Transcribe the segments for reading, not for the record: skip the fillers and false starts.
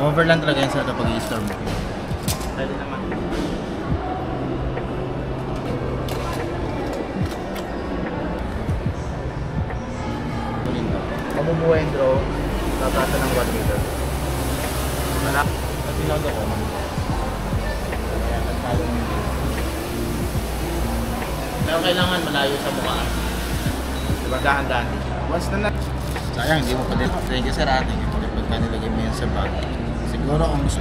Cover lang talaga yan sa kapag i-storm mo. Pwede naman. Mabubuhay yung drone, tatasa ng 1 meter. Wala. At pinodo ko. Kaya nagtalo ng meter. Pero kailangan malayo sa mukha. Diba dahan-dahan? Once na sayang, hindi mo pa din. Thank you sir ating. Pagka nilagay mo yan sa bag. Siguro kung gusto.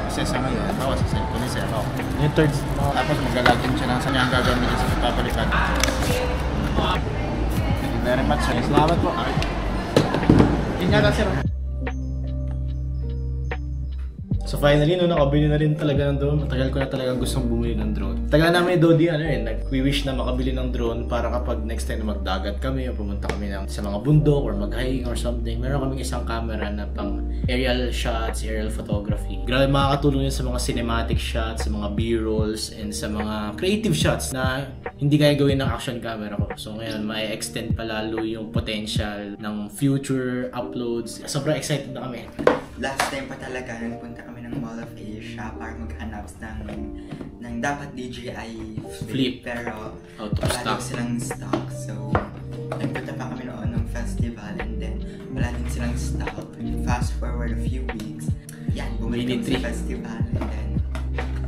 Kasi sa ngayon, bawa sa cellphone ni sir. Yung third. Tapos maglalagin siya ng saan niya ang gagamitin sa papalitan. Thank you very much sir. Salamat po. Ingat sir. So finally, no, nakabili na rin talaga ng drone. Matagal ko na talagang gustong bumili ng drone. Tagal namin ni Dodi, nag-wish na makabili ng drone para kapag next time na magdagat kami o pumunta kami sa mga bundok or mag-hiking or something, meron kaming isang camera na pang aerial shots, aerial photography. Grabe makakatulong yun sa mga cinematic shots, sa mga B-rolls, and sa mga creative shots na hindi kaya gawin ng action camera ko. So ngayon, ma-extend pa lalo yung potential ng future uploads. Sobrang excited na kami. Last time pa talaga, nagpunta kami ng Mall of Asia para maghanap ng dapat DJI Flip, pero wala daw silang stock. So, nagpunta pa kami noon ng festival and then wala din silang stock. Fast forward a few weeks, yan, bumili kami sa festival and then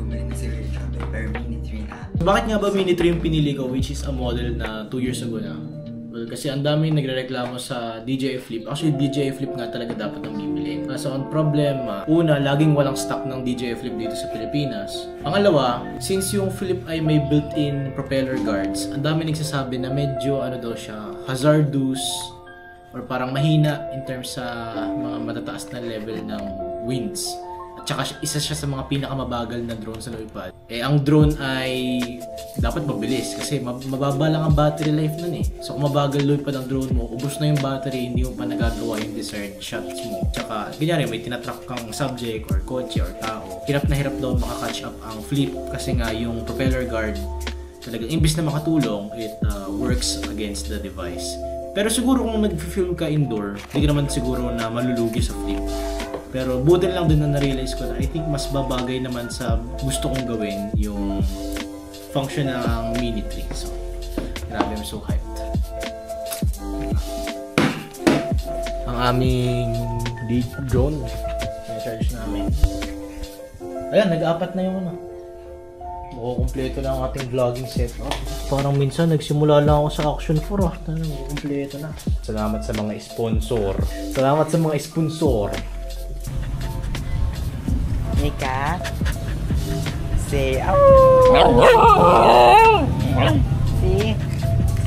bumili na si Richard per Mini 3 na. Bakit nga ba Mini 3 yung pinili ko, which is a model na 2 years ago na? Well, kasi ang daming nagrereklamo sa DJI Flip. Actually, DJI Flip nga talaga dapat ang bibili. So, ang problema, una, laging walang stock ng DJI Flip dito sa Pilipinas. Pangalawa, since yung Flip ay may built-in propeller guards, ang dami nagsasabi na medyo, daw siya, hazardous or parang mahina in terms sa mga matataas na level ng winds. Tsaka isa siya sa mga pinakamabagal na drone sa lumipad. Ang drone ay dapat mabilis kasi mababa lang ang battery life nun eh. So kung mabagal lumipad ang drone mo, ubos na yung battery, hindi mo pa nagagawa yung desired shots mo. Tsaka, ganyan may tinatrack kang subject or kotse or tao. Hirap na hirap daw makakatch up ang Flip kasi nga yung propeller guard talagang imbis na makatulong, it works against the device. Pero siguro kung nag-film ka indoor, hindi ka naman siguro na malulugi sa Flip. Pero buti lang din na na-realize ko na I think mas babagay naman sa gusto kong gawin yung function ng Mini 3. So, grabe, I'm so hyped. Ang aming drone, na-charge namin. Ayan, nag-apat na yung Makukumpleto na ang ating vlogging setup. Parang minsan nagsimula lang ako sa Action 4 Makukumpleto na. Salamat sa mga sponsor. Salamat sa mga sponsor. Nika, say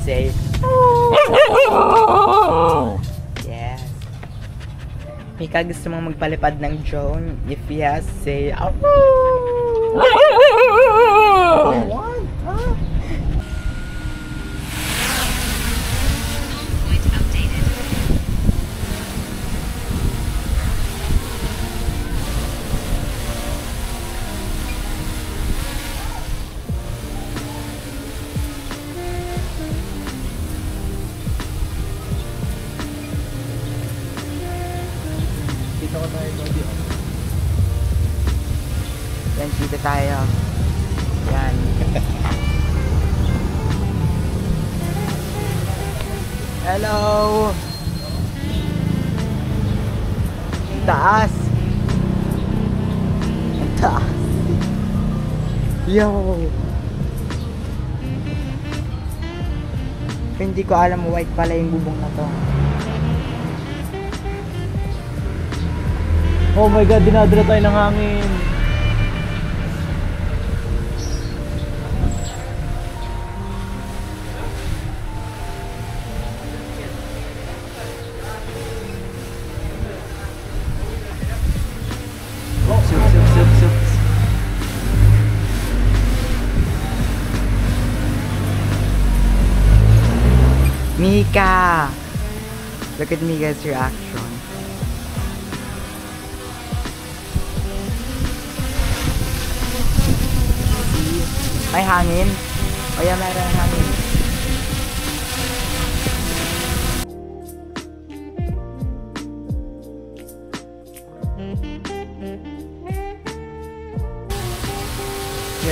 say yes. Mika, gusto mong magpalipad ng drone? If yes, say what? Huh? Yan, dito tayo. Yan. Hello! Ang taas! Ang taas! Yo! Hindi ko alam white pala yung bubong na to. Oh my god, dinadala tayo ng hangin. Sup. Mika! Look at Mika's reaction. May hangin? O yan, mayroon ng hangin.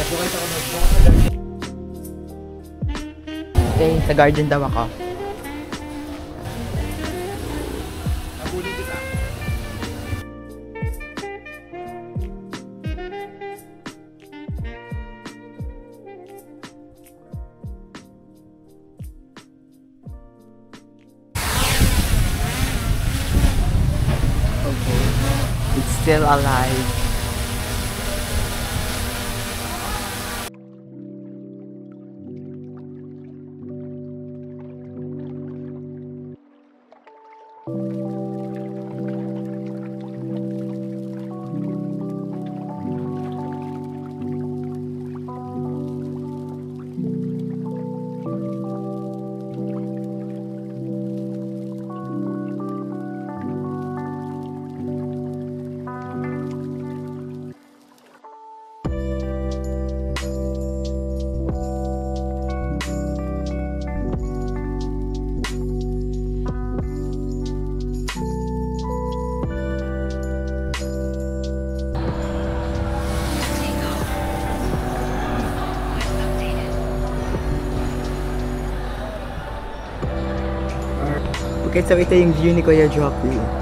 Okay, sa garden daw ako. Okay, it's still alive. Okay, so ito yung view ni Kuya Joppy.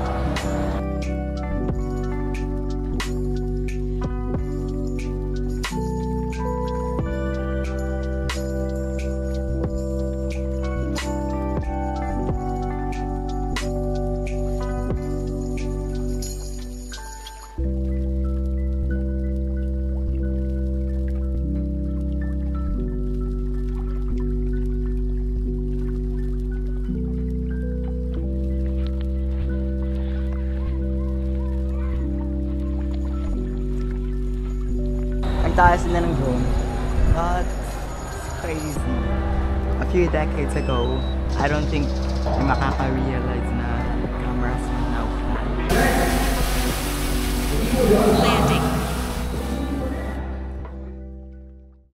Taas na ng drone. That's crazy. A few decades ago, I don't think makaka-realize na cameras